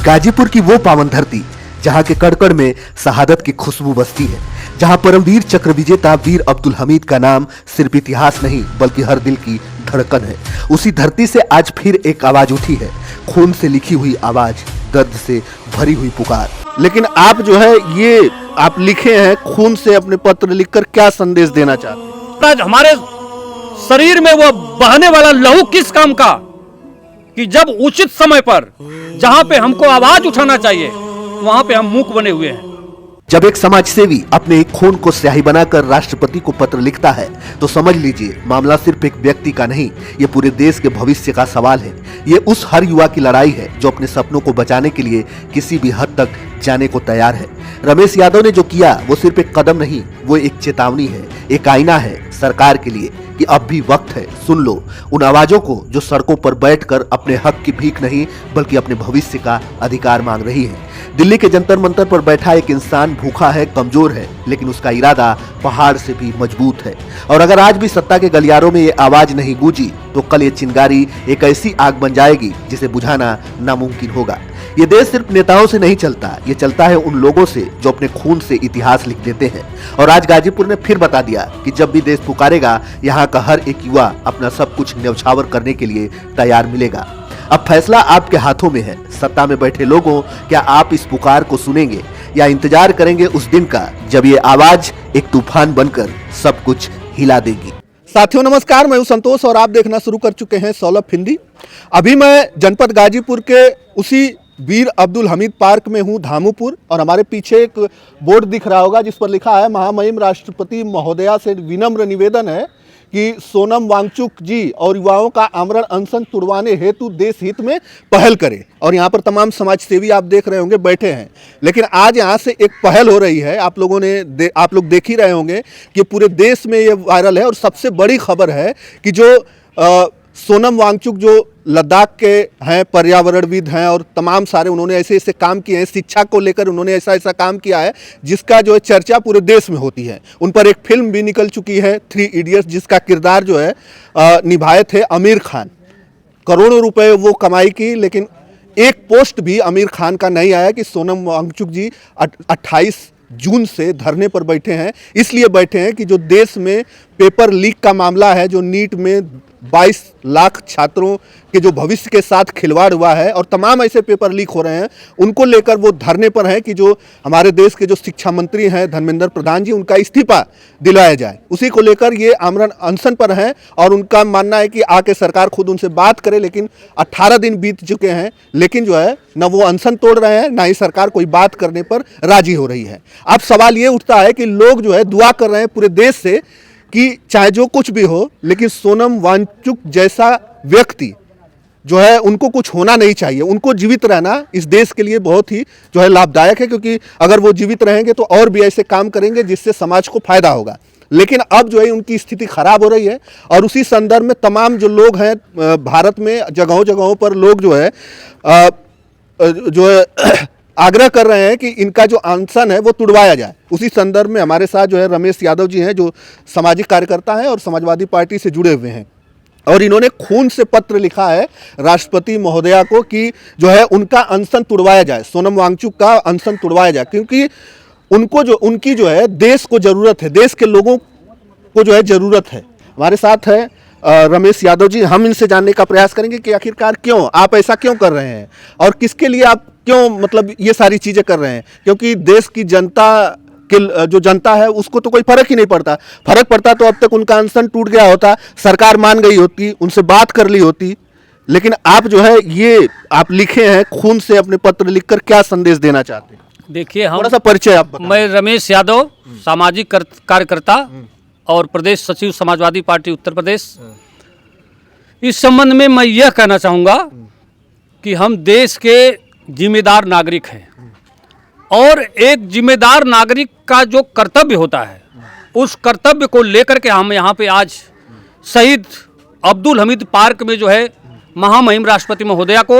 गाजीपुर की वो पावन धरती जहां के कड़कड़ में शहादत की खुशबू बसती है, जहां परमवीर चक्र विजेता वीर अब्दुल हमीद का नाम सिर्फ इतिहास नहीं बल्कि हर दिल की धड़कन है। उसी धरती से आज फिर एक आवाज उठी है, खून से लिखी हुई आवाज, दर्द से भरी हुई पुकार। लेकिन आप जो है ये आप लिखे हैं खून से अपने पत्र लिखकर, क्या संदेश देना चाहते हैं? आज हमारे शरीर में वो बहने वाला लहू किस काम का कि जब उचित समय पर जहां पे हमको आवाज उठाना चाहिए वहां पे हम मूक बने हुए हैं। जब एक समाजसेवी अपने खून को स्याही बनाकर राष्ट्रपति को पत्र लिखता है तो समझ लीजिए मामला सिर्फ एक व्यक्ति का नहीं, ये पूरे देश के भविष्य का सवाल है। ये उस हर युवा की लड़ाई है जो अपने सपनों को बचाने के लिए किसी भी हद तक जाने को तैयार है। रमेश यादव ने जो किया वो सिर्फ एक कदम नहीं, वो एक चेतावनी है, एक आईना है सरकार के लिए कि अब भी वक्त है, सुन लो उन आवाजों को जो सड़कों पर बैठकर अपने हक की भीख नहीं बल्कि अपने भविष्य का अधिकार मांग रही है। दिल्ली के जंतर मंतर पर बैठा एक इंसान भूखा है, कमजोर है, लेकिन उसका इरादा पहाड़ से भी मजबूत है। और अगर आज भी सत्ता के गलियारों में ये आवाज नहीं गूंजी तो कल ये चिंगारी एक ऐसी आग बन जाएगी जिसे बुझाना नामुमकिन होगा। ये देश सिर्फ नेताओं से नहीं चलता, ये चलता है उन लोगों से जो अपने खून से इतिहास लिख देते हैं। और आज गाजीपुर ने फिर बता दिया कि जब भी देश पुकारेगा यहाँ का हर एक युवा अपना सब कुछ न्यौछावर करने के लिए तैयार मिलेगा। अब फैसला आपके हाथों में है। सत्ता में बैठे लोगों, क्या आप इस पुकार को सुनेंगे या इंतजार करेंगे उस दिन का जब ये आवाज एक तूफान बनकर सब कुछ हिला देगी? साथियों नमस्कार, मैं हूं संतोष और आप देखना शुरू कर चुके हैं सौलभ हिंदी। अभी मैं जनपद गाजीपुर के उसी वीर अब्दुल हमीद पार्क में हूं, धामूपुर, और हमारे पीछे एक बोर्ड दिख रहा होगा जिस पर लिखा है महामहिम राष्ट्रपति महोदया से विनम्र निवेदन है कि सोनम वांगचुक जी और युवाओं का आमरण अनशन तुड़वाने हेतु देश हित में पहल करें। और यहाँ पर तमाम समाज सेवी आप देख रहे होंगे बैठे हैं। लेकिन आज यहाँ से एक पहल हो रही है, आप लोग देख ही रहे होंगे कि पूरे देश में ये वायरल है। और सबसे बड़ी खबर है कि जो सोनम वांगचुक जो लद्दाख के हैं, पर्यावरणविद हैं और तमाम सारे उन्होंने ऐसे ऐसे काम किए हैं, शिक्षा को लेकर उन्होंने ऐसा ऐसा काम किया है जिसका जो है चर्चा पूरे देश में होती है। उन पर एक फिल्म भी निकल चुकी है 3 इडियट्स, जिसका किरदार जो है निभाए थे आमिर खान। करोड़ों रुपए वो कमाई की, लेकिन एक पोस्ट भी आमिर खान का नहीं आया कि सोनम वांगचुक जी 28 जून से धरने पर बैठे हैं। इसलिए बैठे हैं कि जो देश में पेपर लीक का मामला है, जो नीट में 22 लाख छात्रों के जो भविष्य के साथ खिलवाड़ हुआ है और तमाम ऐसे पेपर लीक हो रहे हैं, उनको लेकर वो धरने पर हैं कि जो हमारे देश के जो शिक्षा मंत्री हैं धर्मेंद्र प्रधान जी, उनका इस्तीफा दिलाया जाए। उसी को लेकर ये आमरण अनशन पर हैं और उनका मानना है कि आके सरकार खुद उनसे बात करे। लेकिन 18 दिन बीत चुके हैं, लेकिन जो है न वो अनशन तोड़ रहे हैं, ना ही सरकार कोई बात करने पर राजी हो रही है। अब सवाल ये उठता है कि लोग जो है दुआ कर रहे हैं पूरे देश से कि चाहे जो कुछ भी हो, लेकिन सोनम वांगचुक जैसा व्यक्ति जो है उनको कुछ होना नहीं चाहिए। उनको जीवित रहना इस देश के लिए बहुत ही जो है लाभदायक है, क्योंकि अगर वो जीवित रहेंगे तो और भी ऐसे काम करेंगे जिससे समाज को फायदा होगा। लेकिन अब जो है उनकी स्थिति खराब हो रही है और उसी संदर्भ में तमाम जो लोग हैं भारत में जगहों जगहों पर लोग जो है आग्रह कर रहे हैं कि इनका जो अनशन है वो तुड़वाया जाए। उसी संदर्भ में हमारे साथ जो है रमेश यादव जी हैं, जो सामाजिक कार्यकर्ता हैं और समाजवादी पार्टी से जुड़े हुए हैं। और इन्होंने खून से पत्र लिखा है राष्ट्रपति महोदया को कि जो है उनका अनशन तुड़वाया जाए, सोनम वांगचुक का अनशन तुड़वाया जाए, क्योंकि उनकी जो है देश को ज़रूरत है, देश के लोगों को जो है ज़रूरत है। हमारे साथ है रमेश यादव जी। हम इनसे जानने का प्रयास करेंगे कि आखिरकार क्यों आप ऐसा क्यों कर रहे हैं और किसके लिए आप क्यों मतलब ये सारी चीज़ें कर रहे हैं, क्योंकि देश की जनता के जो जनता है उसको तो कोई फर्क ही नहीं पड़ता। फर्क पड़ता तो अब तक उनका अनशन टूट गया होता, सरकार मान गई होती, उनसे बात कर ली होती। लेकिन आप जो है ये आप लिखे हैं खून से अपने पत्र लिखकर, क्या संदेश देना चाहते हैं? देखिए, हम थोड़ा सा परिचय आप बताएं। मैं रमेश यादव, सामाजिक कार्यकर्ता और प्रदेश सचिव समाजवादी पार्टी उत्तर प्रदेश। इस संबंध में मैं यह कहना चाहूँगा कि हम देश के जिम्मेदार नागरिक हैं और एक जिम्मेदार नागरिक का जो कर्तव्य होता है उस कर्तव्य को लेकर के हम यहाँ पे आज शहीद अब्दुल हमीद पार्क में जो है महामहिम राष्ट्रपति महोदया को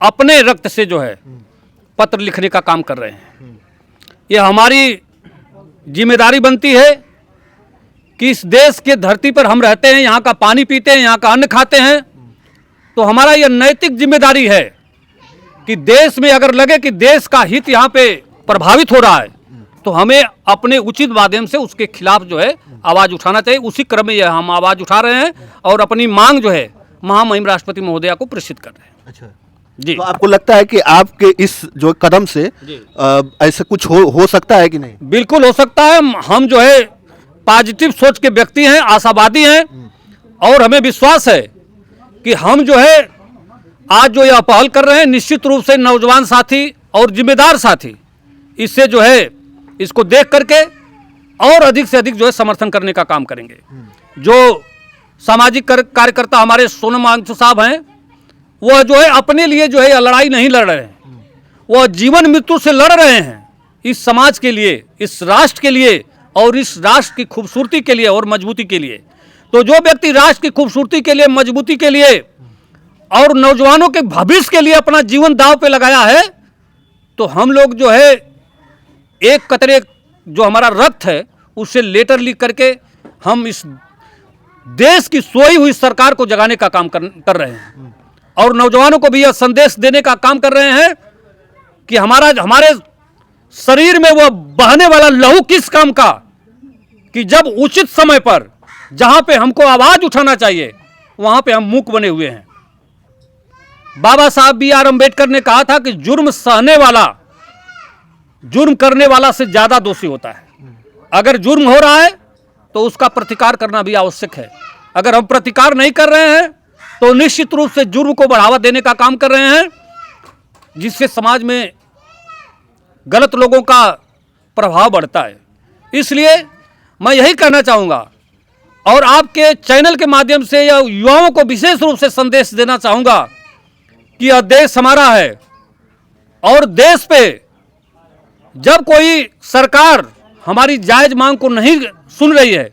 अपने रक्त से जो है पत्र लिखने का काम कर रहे हैं। ये हमारी जिम्मेदारी बनती है कि इस देश के धरती पर हम रहते हैं, यहाँ का पानी पीते हैं, यहाँ का अन्न खाते हैं, तो हमारा यह नैतिक जिम्मेदारी है कि देश में अगर लगे कि देश का हित यहाँ पे प्रभावित हो रहा है तो हमें अपने उचित माध्यम से उसके खिलाफ जो है आवाज़ उठाना चाहिए। उसी क्रम में यह हम आवाज़ उठा रहे हैं और अपनी मांग जो है महामहिम राष्ट्रपति महोदया को प्रेषित कर रहे हैं। अच्छा जी। तो आपको लगता है कि आपके इस जो कदम से ऐसा कुछ हो सकता है कि नहीं? बिल्कुल हो सकता है। हम जो है पॉजिटिव सोच के व्यक्ति हैं, आशावादी हैं और हमें विश्वास है कि हम जो है आज जो यह पहल कर रहे हैं निश्चित रूप से नौजवान साथी और जिम्मेदार साथी इससे जो है इसको देख करके और अधिक से अधिक जो है समर्थन करने का काम करेंगे। जो सामाजिक कार्यकर्ता हमारे सोनम वांगचू साहब हैं वह जो है अपने लिए जो है यह लड़ाई नहीं लड़ रहे हैं, वह जीवन मृत्यु से लड़ रहे हैं इस समाज के लिए, इस राष्ट्र के लिए और इस राष्ट्र की खूबसूरती के लिए और मजबूती के लिए। तो जो व्यक्ति राष्ट्र की खूबसूरती के लिए, मजबूती के लिए और नौजवानों के भविष्य के लिए अपना जीवन दांव पे लगाया है तो हम लोग जो है एक कतरे जो हमारा रक्त है उससे लेटर लिख करके हम इस देश की सोई हुई सरकार को जगाने का काम कर रहे हैं और नौजवानों को भी यह संदेश देने का काम कर रहे हैं कि हमारे शरीर में वह बहने वाला लहू किस काम का कि जब उचित समय पर जहां पे हमको आवाज उठाना चाहिए वहां पे हम मूक बने हुए हैं। बाबा साहब B.R. अम्बेडकर ने कहा था कि जुर्म सहने वाला जुर्म करने वाला से ज्यादा दोषी होता है। अगर जुर्म हो रहा है तो उसका प्रतिकार करना भी आवश्यक है। अगर हम प्रतिकार नहीं कर रहे हैं तो निश्चित रूप से जुर्म को बढ़ावा देने का काम कर रहे हैं जिससे समाज में गलत लोगों का प्रभाव बढ़ता है। इसलिए मैं यही कहना चाहूँगा और आपके चैनल के माध्यम से या युवाओं को विशेष रूप से संदेश देना चाहूँगा कि यह देश हमारा है और देश पे जब कोई सरकार हमारी जायज मांग को नहीं सुन रही है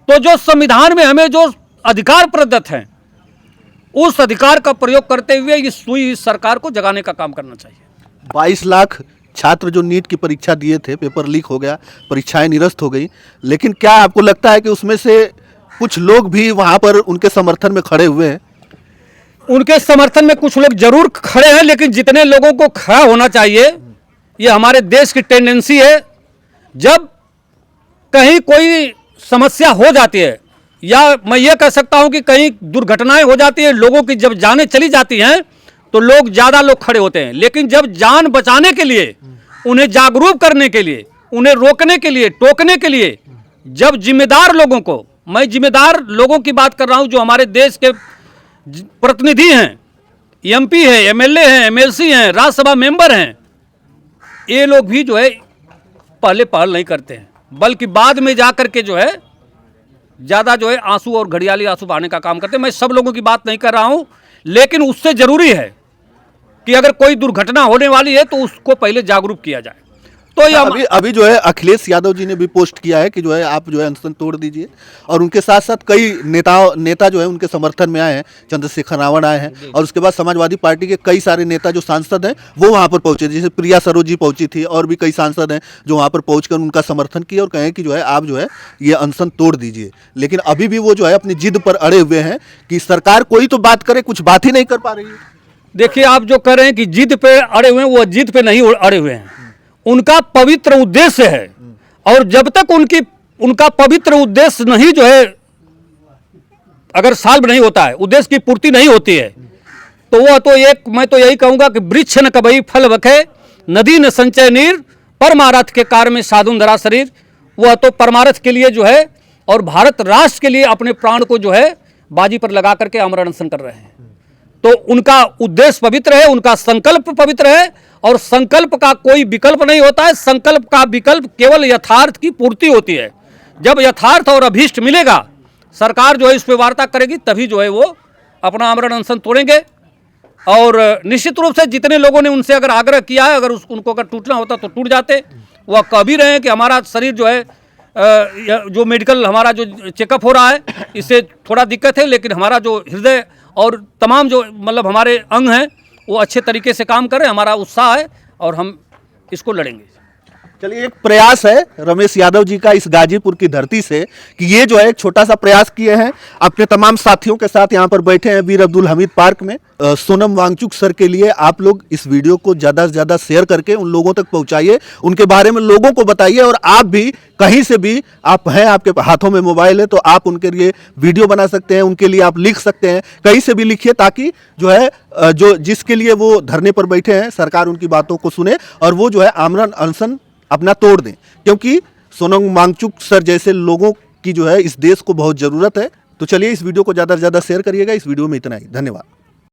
तो जो संविधान में हमें जो अधिकार प्रदत्त हैं उस अधिकार का प्रयोग करते हुए इस सुई सरकार को जगाने का काम करना चाहिए। 22 लाख छात्र जो नीट की परीक्षा दिए थे, पेपर लीक हो गया, परीक्षाएं निरस्त हो गई, लेकिन क्या आपको लगता है कि उसमें से कुछ लोग भी वहां पर उनके समर्थन में खड़े हुए हैं? उनके समर्थन में कुछ लोग जरूर खड़े हैं लेकिन जितने लोगों को खड़ा होना चाहिए ये हमारे देश की टेंडेंसी है। जब कहीं कोई समस्या हो जाती है या मैं ये कह सकता हूं कि कहीं दुर्घटनाएं हो जाती है, लोगों की जब जानें चली जाती हैं तो लोग ज़्यादा लोग खड़े होते हैं। लेकिन जब जान बचाने के लिए, उन्हें जागरूक करने के लिए, उन्हें रोकने के लिए, टोकने के लिए जब जिम्मेदार लोगों को, मैं जिम्मेदार लोगों की बात कर रहा हूं जो हमारे देश के प्रतिनिधि हैं, MP हैं, MLA हैं, MLC हैं, राज्यसभा मेंबर हैं, ये लोग भी जो है पहले पहल नहीं करते हैं बल्कि बाद में जा करके जो है ज़्यादा जो है आंसू और घड़ियाली आंसू बहाने का काम करते हैं। मैं सब लोगों की बात नहीं कर रहा हूं लेकिन उससे ज़रूरी है कि अगर कोई दुर्घटना होने वाली है तो उसको पहले जागरूक किया जाए। तो ये अभी जो है अखिलेश यादव जी ने भी पोस्ट किया है कि जो है आप जो है अनशन तोड़ दीजिए और उनके साथ साथ कई नेता जो है उनके समर्थन में आए हैं। चंद्रशेखर रावण आए हैं और उसके बाद समाजवादी पार्टी के कई सारे नेता जो सांसद हैं वो वहां पर पहुंचे, जैसे प्रिया सरोज जी पहुंची थी और भी कई सांसद हैं जो वहां पर पहुंचकर उनका समर्थन किया और कहें कि जो है आप जो है ये अनशन तोड़ दीजिए। लेकिन अभी भी वो जो है अपनी जिद पर अड़े हुए हैं कि सरकार कोई तो बात करे, कुछ बात ही नहीं कर पा रही है। देखिए, आप जो कह रहे हैं कि जिद पे अड़े हुए हैं, वो जिद पे नहीं अड़े हुए हैं, उनका पवित्र उद्देश्य है और जब तक उनका पवित्र उद्देश्य नहीं जो है अगर सॉल्व नहीं होता है, उद्देश्य की पूर्ति नहीं होती है तो वह तो मैं तो यही कहूंगा कि वृक्ष न कबई फल बखे, नदी न संचय नीर, परमारथ के कार्य में साधुन धरा शरीर। वह तो परमारथ के लिए जो है और भारत राष्ट्र के लिए अपने प्राण को जो है बाजी पर लगा करके आमरण अनशन कर रहे हैं। तो उनका उद्देश्य पवित्र है, उनका संकल्प पवित्र है और संकल्प का कोई विकल्प नहीं होता है। संकल्प का विकल्प केवल यथार्थ की पूर्ति होती है। जब यथार्थ और अभीष्ट मिलेगा, सरकार जो है इस पर वार्ता करेगी, तभी जो है वो अपना आमरण अनशन तोड़ेंगे। और निश्चित रूप से जितने लोगों ने उनसे अगर आग्रह किया है, अगर उनको अगर टूटना होता तो टूट जाते। वह कह भी रहे हैं कि हमारा शरीर जो है जो मेडिकल हमारा जो चेकअप हो रहा है इससे थोड़ा दिक्कत है, लेकिन हमारा जो हृदय और तमाम जो मतलब हमारे अंग हैं वो अच्छे तरीके से काम करें, हमारा उत्साह है और हम इसको लड़ेंगे। चलिए, एक प्रयास है रमेश यादव जी का इस गाजीपुर की धरती से कि ये जो है एक छोटा सा प्रयास किए हैं, अपने तमाम साथियों के साथ यहाँ पर बैठे हैं वीर अब्दुल हमीद पार्क में। सोनम वांगचुक सर के लिए आप लोग इस वीडियो को ज़्यादा से ज़्यादा शेयर करके उन लोगों तक पहुँचाइए, उनके बारे में लोगों को बताइए। और आप भी कहीं से भी आप हैं, आपके हाथों में मोबाइल है, तो आप उनके लिए वीडियो बना सकते हैं, उनके लिए आप लिख सकते हैं, कहीं से भी लिखिए, ताकि जो है जो जिसके लिए वो धरने पर बैठे हैं सरकार उनकी बातों को सुने और वो जो है आमरण अनशन अपना तोड़ दें, क्योंकि सोनम वांगचुक सर जैसे लोगों की जो है इस देश को बहुत ज़रूरत है। तो चलिए, इस वीडियो को ज़्यादा से ज़्यादा शेयर करिएगा। इस वीडियो में इतना ही, धन्यवाद।